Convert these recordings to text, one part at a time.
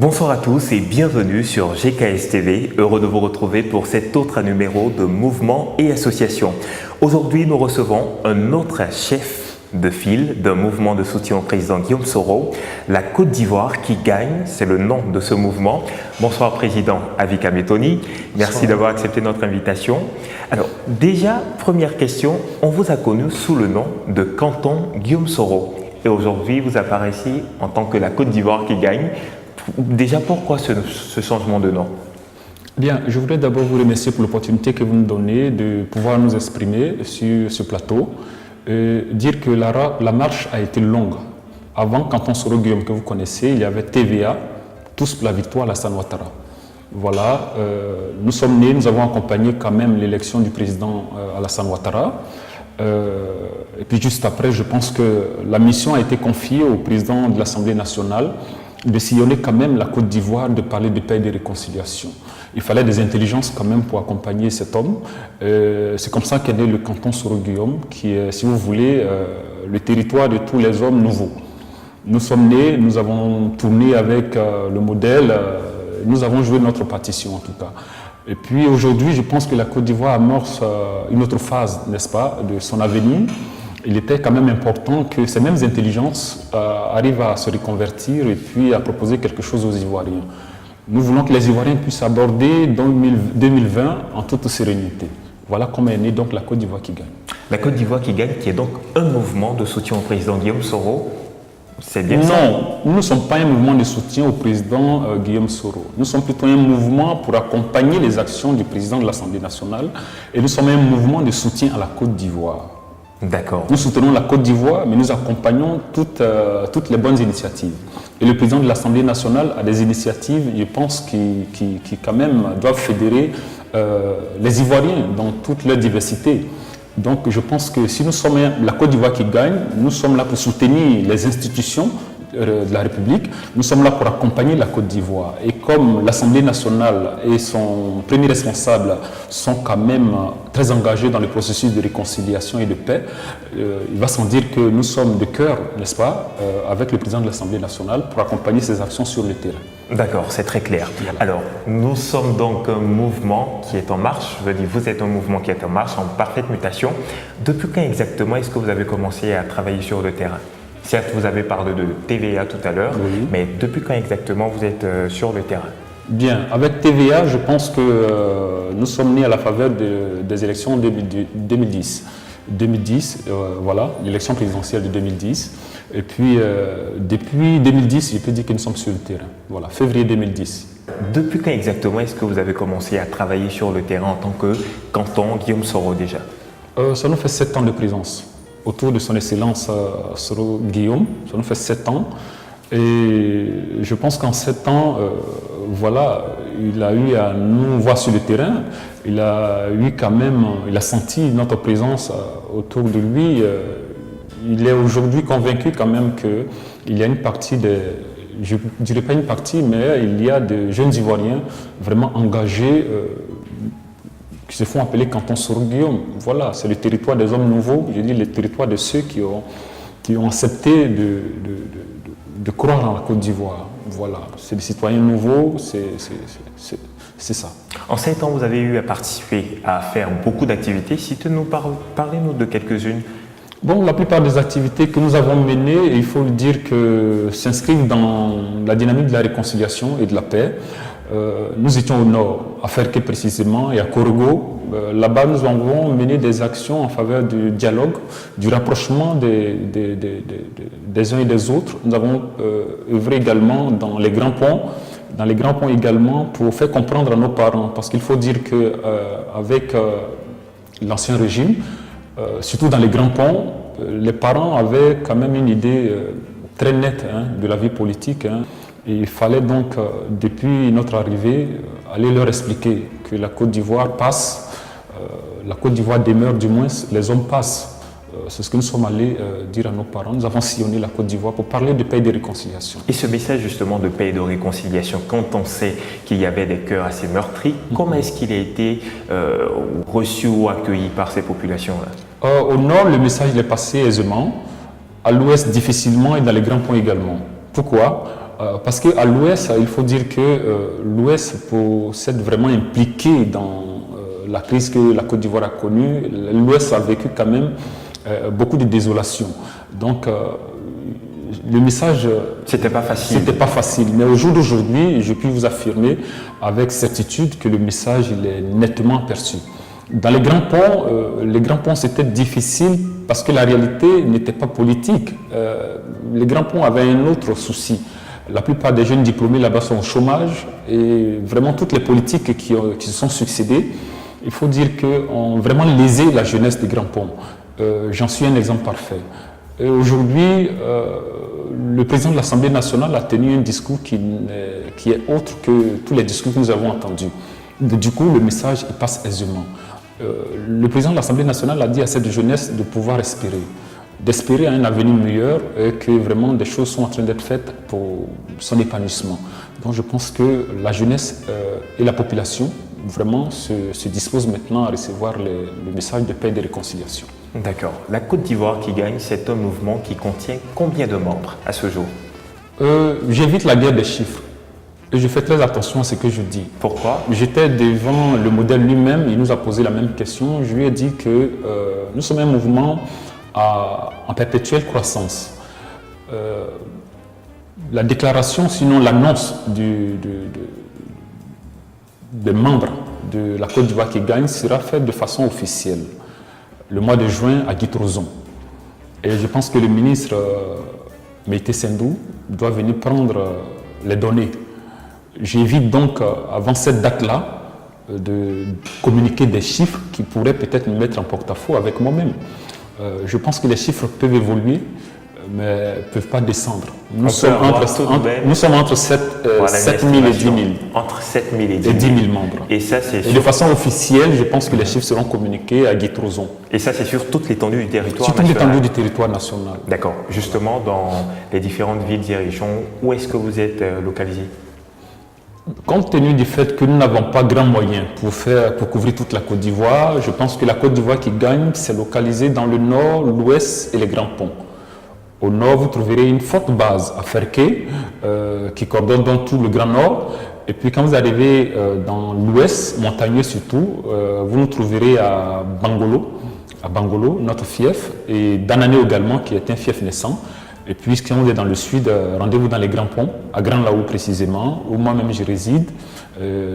Bonsoir à tous et bienvenue sur GKS TV, heureux de vous retrouver pour cet autre numéro de Mouvement et Association. Aujourd'hui, nous recevons un autre chef de file d'un mouvement de soutien au président Guillaume Soro, la Côte d'Ivoire qui gagne, c'est le nom de ce mouvement. Bonsoir Président Avika Metoni, merci d'avoir accepté notre invitation. Alors déjà, première question, on vous a connu sous le nom de Canton Guillaume Soro et aujourd'hui vous apparaissez en tant que la Côte d'Ivoire qui gagne. Déjà, pourquoi ce changement de nom? Bien, je voudrais d'abord vous remercier pour l'opportunité que vous nous donnez de pouvoir nous exprimer sur ce plateau. Dire que la marche a été longue. Avant, Canton Soro Guillaume que vous connaissez, il y avait TVA, Tous pour la victoire, Alassane Ouattara. Voilà, nous sommes nés, nous avons accompagné quand même l'élection du président Alassane Ouattara. Et puis juste après, je pense que la mission a été confiée au président de l'Assemblée nationale de sillonner quand même la Côte d'Ivoire, de parler de paix et de réconciliation. Il fallait des intelligences quand même pour accompagner cet homme. C'est comme ça qu'est né le canton Soro Guillaume, qui est, si vous voulez, le territoire de tous les hommes nouveaux. Nous sommes nés, nous avons tourné avec le modèle, nous avons joué notre partition en tout cas. Et puis aujourd'hui, je pense que la Côte d'Ivoire amorce une autre phase, n'est-ce pas, de son avenir. Il était quand même important que ces mêmes intelligences arrivent à se reconvertir et puis à proposer quelque chose aux Ivoiriens. Nous voulons que les Ivoiriens puissent aborder 2020 en toute sérénité. Voilà comment est née donc la Côte d'Ivoire qui gagne. La Côte d'Ivoire qui gagne, qui est donc un mouvement de soutien au président Guillaume Soro. C'est bien ça? Non, nous ne sommes pas un mouvement de soutien au président Guillaume Soro. Nous sommes plutôt un mouvement pour accompagner les actions du président de l'Assemblée nationale et nous sommes un mouvement de soutien à la Côte d'Ivoire. D'accord. Nous soutenons la Côte d'Ivoire, mais nous accompagnons toutes les bonnes initiatives. Et le président de l'Assemblée nationale a des initiatives, je pense, qui quand même doivent fédérer les Ivoiriens dans toute leur diversité. Donc je pense que si nous sommes la Côte d'Ivoire qui gagne, nous sommes là pour soutenir les institutions de la République, nous sommes là pour accompagner la Côte d'Ivoire. Et comme l'Assemblée nationale et son premier responsable sont quand même très engagés dans le processus de réconciliation et de paix, il va sans dire que nous sommes de cœur, n'est-ce pas, avec le président de l'Assemblée nationale pour accompagner ces actions sur le terrain. D'accord, c'est très clair. Voilà. Alors, nous sommes donc un mouvement qui est en marche. Je veux dire, vous êtes un mouvement qui est en marche, en parfaite mutation. Depuis quand exactement est-ce que vous avez commencé à travailler sur le terrain? Certes, vous avez parlé de TVA tout à l'heure, oui. Mais depuis quand exactement vous êtes sur le terrain? Bien, avec TVA, je pense que nous sommes nés à la faveur des élections de 2010. 2010, voilà, l'élection présidentielle de 2010. Et puis, depuis 2010, je peux dire que nous sommes sur le terrain. Voilà, février 2010. Depuis quand exactement est-ce que vous avez commencé à travailler sur le terrain en tant que canton Guillaume Soro déjà? Ça nous fait 7 ans de présence. Autour de son excellence Soro Guillaume, ça nous fait 7 ans. Et je pense qu'en 7 ans, voilà, il a eu à nous voir sur le terrain. Il a eu quand même, il a senti notre présence autour de lui. Il est aujourd'hui convaincu quand même qu'il y a une partie je ne dirais pas une partie, mais il y a des jeunes Ivoiriens vraiment engagés qui se font appeler canton Soro Guillaume. Voilà, c'est le territoire des hommes nouveaux, je dis le territoire de ceux qui ont accepté de croire en la Côte d'Ivoire. Voilà, c'est des citoyens nouveaux, c'est ça. En 7 ans, vous avez eu à participer, à faire beaucoup d'activités. Parlez-nous de quelques-unes. Bon, la plupart des activités que nous avons menées, il faut le dire, que s'inscrivent dans la dynamique de la réconciliation et de la paix. Nous étions au nord, à Ferké précisément, et à Korogo. Là-bas, nous avons mené des actions en faveur du dialogue, du rapprochement des uns et des autres. Nous avons œuvré également dans les grands ponts également, pour faire comprendre à nos parents, parce qu'il faut dire qu'avec l'ancien régime, surtout dans les grands ponts, les parents avaient quand même une idée très nette de la vie politique. Et il fallait donc, depuis notre arrivée, aller leur expliquer que la Côte d'Ivoire passe, la Côte d'Ivoire demeure, du moins les hommes passent. C'est ce que nous sommes allés dire à nos parents. Nous avons sillonné la Côte d'Ivoire pour parler de paix et de réconciliation. Et ce message justement de paix et de réconciliation, quand on sait qu'il y avait des cœurs assez meurtris, comment est-ce qu'il a été reçu ou accueilli par ces populations-là? Au nord, le message est passé aisément, à l'ouest difficilement et dans les grands ponts également. Pourquoi? Parce qu'à l'Ouest, il faut dire que l'Ouest s'est vraiment impliqué dans la crise que la Côte d'Ivoire a connue. L'Ouest a vécu quand même beaucoup de désolation. Donc, le message... C'était pas facile. C'était pas facile. Mais au jour d'aujourd'hui, je puis vous affirmer avec certitude que le message il est nettement perçu. Dans les grands ponts, c'était difficile parce que la réalité n'était pas politique. Les grands ponts avaient un autre souci. La plupart des jeunes diplômés là-bas sont au chômage et vraiment toutes les politiques qui se sont succédées, il faut dire qu'ont vraiment lésé la jeunesse des grands ponts. J'en suis un exemple parfait. Aujourd'hui, le président de l'Assemblée nationale a tenu un discours qui est autre que tous les discours que nous avons entendus. Du coup, le message il passe aisément. Le président de l'Assemblée nationale a dit à cette jeunesse de pouvoir espérer, d'espérer à un avenir meilleur et que vraiment des choses sont en train d'être faites pour son épanouissement. Donc je pense que la jeunesse et la population vraiment se disposent maintenant à recevoir le message de paix et de réconciliation. D'accord. La Côte d'Ivoire qui gagne, c'est un mouvement qui contient combien de membres à ce jour? J'évite la guerre des chiffres. Et je fais très attention à ce que je dis. Pourquoi? J'étais devant le modèle lui-même, il nous a posé la même question. Je lui ai dit que nous sommes un mouvement en perpétuelle croissance. La déclaration, sinon l'annonce des membres de la Côte d'Ivoire qui gagne sera faite de façon officielle le mois de juin à Guitrozon. Et je pense que le ministre Meïté Sendou doit venir prendre les données. J'évite donc, avant cette date-là, de communiquer des chiffres qui pourraient peut-être me mettre en porte-à-faux avec moi-même. Je pense que les chiffres peuvent évoluer, mais ne peuvent pas descendre. Nous sommes entre 7 000 et 10 000. Entre 7 000 et 10 000 membres. Et ça, c'est de façon officielle, je pense que les chiffres seront communiqués à Guitrozon. Et ça, c'est sur toute l'étendue du territoire national. Sur toute l'étendue du territoire national. D'accord. Justement, dans les différentes villes et régions, où est-ce que vous êtes localisé? Compte tenu du fait que nous n'avons pas grand moyen pour couvrir toute la Côte d'Ivoire, je pense que la Côte d'Ivoire qui gagne, c'est localisé dans le nord, l'ouest et les grands ponts. Au nord, vous trouverez une forte base à Ferké, qui coordonne donc tout le Grand Nord. Et puis quand vous arrivez dans l'ouest, montagneux surtout, vous nous trouverez à Bangolo, notre fief, et Danané également, qui est un fief naissant. Et puis quand vous êtes dans le sud, rendez-vous dans les Grands Ponts, à Grand Laou précisément, où moi-même je réside.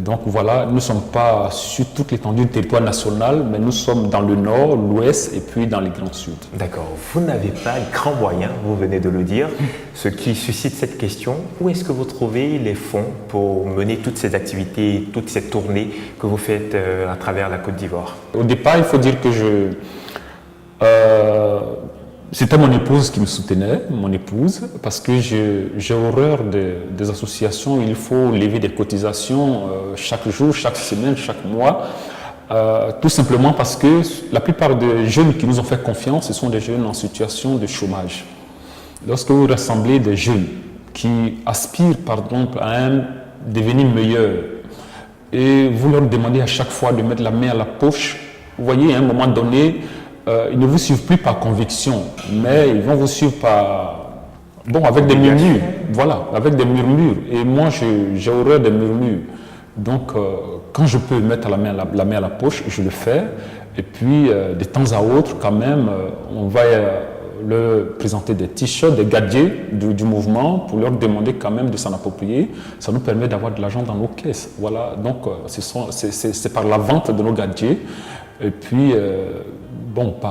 Donc voilà, nous ne sommes pas sur toute l'étendue du territoire national, mais nous sommes dans le nord, l'ouest et puis dans les grands sud. D'accord. Vous n'avez pas grand moyen, vous venez de le dire, ce qui suscite cette question. Où est-ce que vous trouvez les fonds pour mener toutes ces activités, toute cette tournée que vous faites à travers la Côte d'Ivoire? Au départ, il faut dire que c'était mon épouse qui me soutenait, parce que j'ai horreur des associations où il faut lever des cotisations chaque jour, chaque semaine, chaque mois, tout simplement parce que la plupart des jeunes qui nous ont fait confiance, ce sont des jeunes en situation de chômage. Lorsque vous rassemblez des jeunes qui aspirent par exemple à un devenir meilleur et vous leur demandez à chaque fois de mettre la main à la poche, vous voyez à un moment donné, ils ne vous suivent plus par conviction, mais ils vont vous suivre avec des murmures. Voilà, avec des murmures. Et moi, j'ai horreur des murmures. Donc, quand je peux mettre la main à la poche, je le fais. Et puis, de temps à autre, quand même, on va leur présenter des t-shirts, des gadgets du mouvement pour leur demander quand même de s'en approprier. Ça nous permet d'avoir de l'argent dans nos caisses. Voilà, donc c'est par la vente de nos gadgets. Et puis,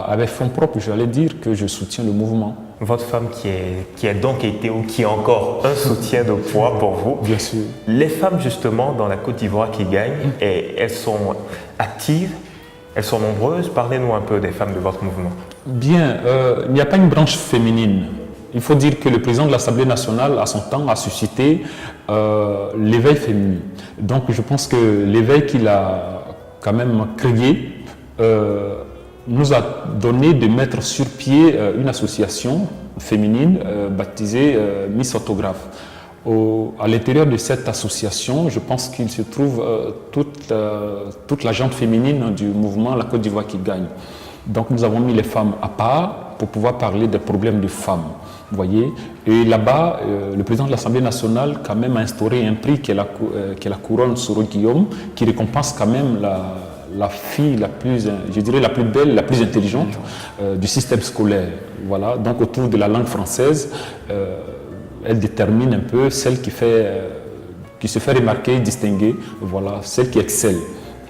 avec fonds propres, j'allais dire que je soutiens le mouvement. Votre femme qui a donc été ou qui est encore un soutien de poids pour vous. Bien sûr. Les femmes justement dans la Côte d'Ivoire qui gagnent, elles sont actives, elles sont nombreuses. Parlez-nous un peu des femmes de votre mouvement. Bien, il n'y a pas une branche féminine. Il faut dire que le président de l'Assemblée nationale, à son temps, a suscité l'éveil féminin. Donc je pense que l'éveil qu'il a quand même créé nous a donné de mettre sur pied une association féminine baptisée Miss Orthographe. À l'intérieur de cette association, je pense qu'il se trouve toute la gente féminine du mouvement La Côte d'Ivoire qui gagne. Donc nous avons mis les femmes à part pour pouvoir parler des problèmes des femmes. Vous voyez, et là-bas, le président de l'Assemblée nationale quand même a instauré un prix qui est la couronne Soro-Guillaume, qui récompense quand même la fille la plus, je dirais la plus belle, la plus intelligente du système scolaire. Voilà, donc autour de la langue française, elle détermine un peu celle qui se fait remarquer, distinguer, voilà, celle qui excelle.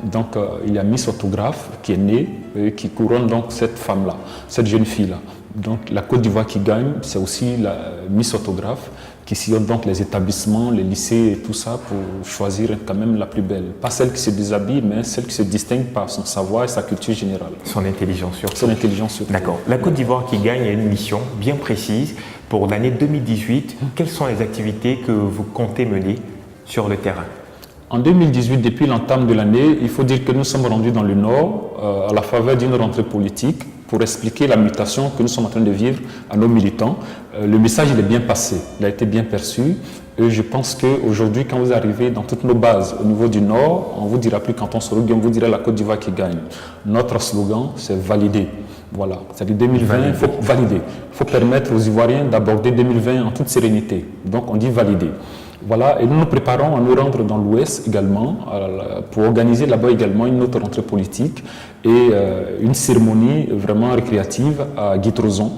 Donc il y a Miss Orthographe qui est née, qui couronne donc cette femme-là, cette jeune fille-là. Donc la Côte d'Ivoire qui gagne, c'est aussi la Miss Orthographe qui sillonne donc les établissements, les lycées et tout ça pour choisir quand même la plus belle. Pas celle qui se déshabille, mais celle qui se distingue par son savoir et sa culture générale. Son intelligence surtout. Son intelligence surtout. D'accord. La Côte d'Ivoire qui gagne a une mission bien précise pour l'année 2018. Quelles sont les activités que vous comptez mener sur le terrain? En 2018, depuis l'entame de l'année, il faut dire que nous sommes rendus dans le Nord à la faveur d'une rentrée politique pour expliquer la mutation que nous sommes en train de vivre à nos militants. Le message il est bien passé, il a été bien perçu. Et je pense qu'aujourd'hui, quand vous arrivez dans toutes nos bases au niveau du Nord, on ne vous dira plus quand on se regarde, on vous dira la Côte d'Ivoire qui gagne. Notre slogan, c'est valider. Voilà, c'est-à-dire 2020, il faut valider. Il faut permettre aux Ivoiriens d'aborder 2020 en toute sérénité. Donc on dit valider. Voilà, et nous nous préparons à nous rendre dans l'Ouest également, pour organiser là-bas également une autre rentrée politique et une cérémonie vraiment récréative à Guitrozon.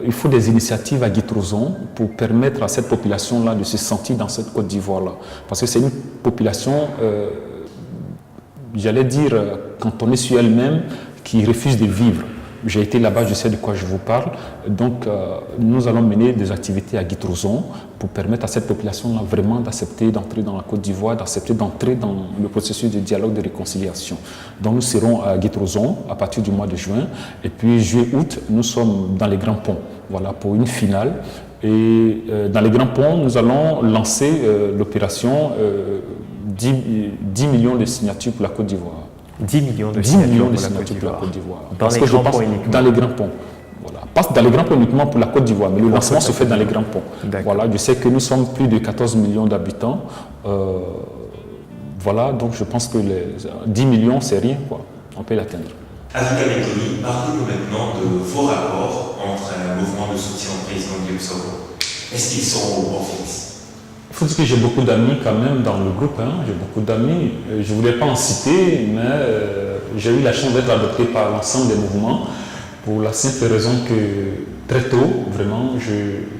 Il faut des initiatives à Guitrozon pour permettre à cette population-là de se sentir dans cette Côte d'Ivoire-là. Parce que c'est une population, j'allais dire, cantonnée sur elle-même, qui refuse de vivre. J'ai été là-bas, je sais de quoi je vous parle. Donc, nous allons mener des activités à Guitrozon pour permettre à cette population-là vraiment d'accepter d'entrer dans la Côte d'Ivoire, d'accepter d'entrer dans le processus de dialogue de réconciliation. Donc, nous serons à Guitrozon à partir du mois de juin. Et puis, juillet-août, nous sommes dans les Grands Ponts, voilà, pour une finale. Et dans les Grands Ponts, nous allons lancer l'opération 10 millions de signatures pour la Côte d'Ivoire. 10 millions de 10 millions de signatures pour la Côte d'Ivoire. Dans les grands ponts uniquement. Dans les grands ponts. Voilà. Pas dans les grands ponts uniquement pour la Côte d'Ivoire, mais le lancement se fait dans les grands ponts. Voilà, je sais que nous sommes plus de 14 millions d'habitants. Voilà, donc je pense que les 10 millions, c'est rien, quoi. On peut l'atteindre. Azouka Métoni, parlez-nous maintenant de vos rapports entre un mouvement de soutien au président Guillaume Soro. Est-ce qu'ils sont au bon fixe? Il faut dire que j'ai beaucoup d'amis quand même dans le groupe, hein. J'ai beaucoup d'amis. Je ne voulais pas en citer, mais j'ai eu la chance d'être adopté par l'ensemble des mouvements pour la simple raison que très tôt, vraiment,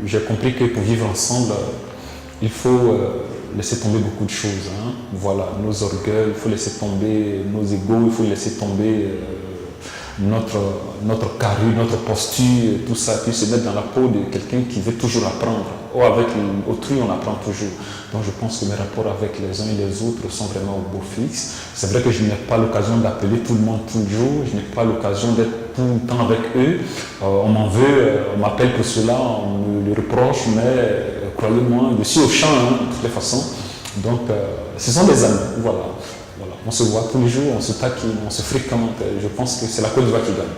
j'ai compris que pour vivre ensemble, il faut laisser tomber beaucoup de choses. Hein. Voilà, nos orgueils, il faut laisser tomber nos égos, il faut laisser tomber notre carrure, notre posture, tout ça, puis se mettre dans la peau de quelqu'un qui veut toujours apprendre. Ou avec autrui, on apprend toujours. Donc je pense que mes rapports avec les uns et les autres sont vraiment au beau fixe. C'est vrai que je n'ai pas l'occasion d'appeler tout le monde toujours, je n'ai pas l'occasion d'être tout le temps avec eux. On m'en veut, on m'appelle pour cela, on me le reproche, mais croyez-moi, je suis au champ, hein, de toutes les façons. Donc ce sont des amis, voilà. On se voit tous les jours, on se taquine, on se fréquente. Je pense que c'est la Côte d'Ivoire qui gagne.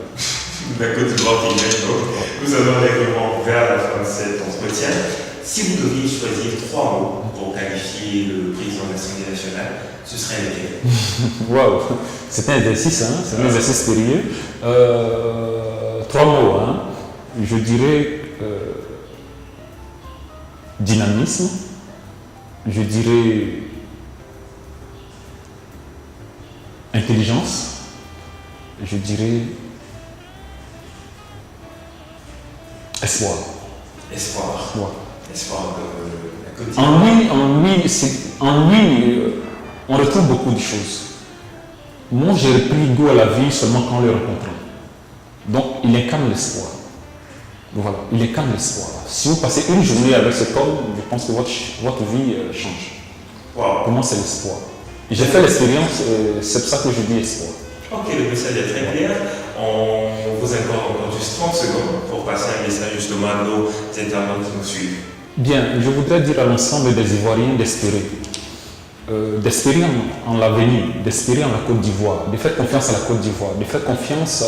La Côte d'Ivoire qui gagne. Nous avons un règlement vers la fin de cet entretien. Si vous deviez choisir 3 mots pour qualifier le président de l'Assemblée nationale, ce serait lesquels? Waouh, c'est un exercice, hein, c'est un exercice sérieux. 3 mots, hein. Je dirais dynamisme, je dirais intelligence, je dirais espoir. Espoir. Ouais. Espoir de la Côte d'Ivoire. En lui, on retrouve beaucoup de choses. Moi, j'ai pris goût à la vie seulement quand on le rencontre. Donc, il incarne l'espoir. Voilà, il incarne l'espoir. Si vous passez une journée avec cet homme, je pense que votre vie change. Wow. Pour moi, c'est l'espoir. J'ai fait l'expérience, c'est pour ça que je dis espoir. Ok, le message est très clair. On vous accorde encore juste 30 secondes pour passer un message justement à nos internautes qui nous suivent. Bien, je voudrais dire à l'ensemble des Ivoiriens d'espérer. D'espérer en l'avenir, d'espérer en la Côte d'Ivoire, de faire confiance à la Côte d'Ivoire, de faire confiance,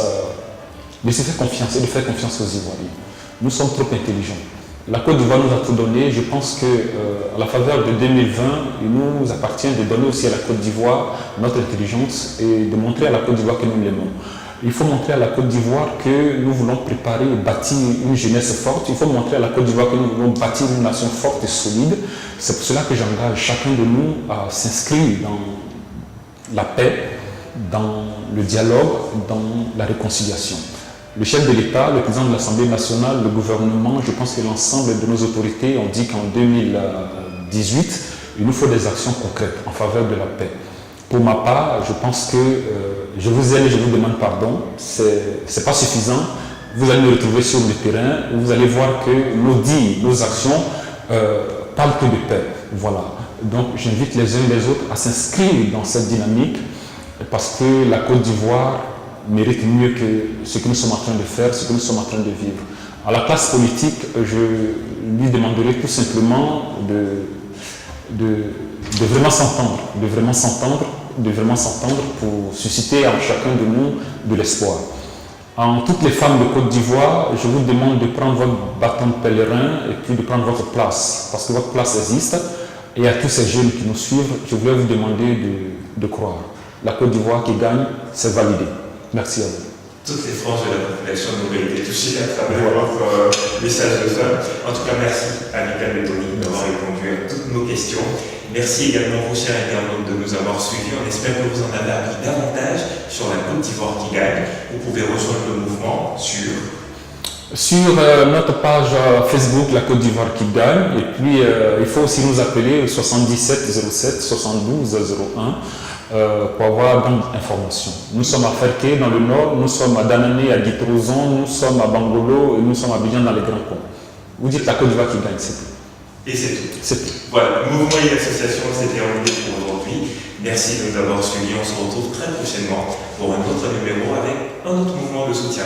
de se faire confiance et de faire confiance aux Ivoiriens. Nous sommes trop intelligents. La Côte d'Ivoire nous a tout donné. Je pense qu'à la faveur de 2020, il nous appartient de donner aussi à la Côte d'Ivoire notre intelligence et de montrer à la Côte d'Ivoire que nous l'aimons. Il faut montrer à la Côte d'Ivoire que nous voulons préparer et bâtir une jeunesse forte. Il faut montrer à la Côte d'Ivoire que nous voulons bâtir une nation forte et solide. C'est pour cela que j'engage chacun de nous à s'inscrire dans la paix, dans le dialogue, dans la réconciliation. Le chef de l'État, le président de l'Assemblée nationale, le gouvernement, je pense que l'ensemble de nos autorités ont dit qu'en 2018, il nous faut des actions concrètes en faveur de la paix. Pour ma part, je pense que je vous aime et je vous demande pardon. C'est pas suffisant. Vous allez me retrouver sur le terrain. Vous allez voir que nos dits, nos actions parlent que de paix. Voilà. Donc j'invite les uns et les autres à s'inscrire dans cette dynamique parce que la Côte d'Ivoire mérite mieux que ce que nous sommes en train de faire, ce que nous sommes en train de vivre. À la classe politique, je lui demanderai tout simplement de vraiment s'entendre, de vraiment s'entendre pour susciter en chacun de nous de l'espoir. En toutes les femmes de Côte d'Ivoire, je vous demande de prendre votre bâton de pèlerin et puis de prendre votre place, parce que votre place existe. Et à tous ces jeunes qui nous suivent, je voulais vous demander de croire. La Côte d'Ivoire qui gagne, c'est validé. Merci à vous. Toutes les franges de la population n'auraient été touchées à travers votre message de fin. En tout cas, merci à Michael Betoni d'avoir répondu à toutes nos questions. Merci également aux chers internautes de nous avoir suivis. On espère que vous en avez appris davantage sur la Côte d'Ivoire qui gagne. Vous pouvez rejoindre le mouvement sur notre page Facebook, la Côte d'Ivoire qui gagne. Et puis, il faut aussi nous appeler au 77 07 72 01. Pour avoir d'informations. Nous sommes à Ferké dans le nord, nous sommes à Danané, à Guitrozon, nous sommes à Bangolo et nous sommes à Abidjan dans les Grands Ponts. Vous dites la Côte d'Ivoire qui gagne, c'est tout. Et c'est tout. C'est tout. Voilà, le mouvement et l'association, c'était terminé pour aujourd'hui. Merci de nous avoir suivis. On se retrouve très prochainement pour un autre numéro avec un autre mouvement de soutien.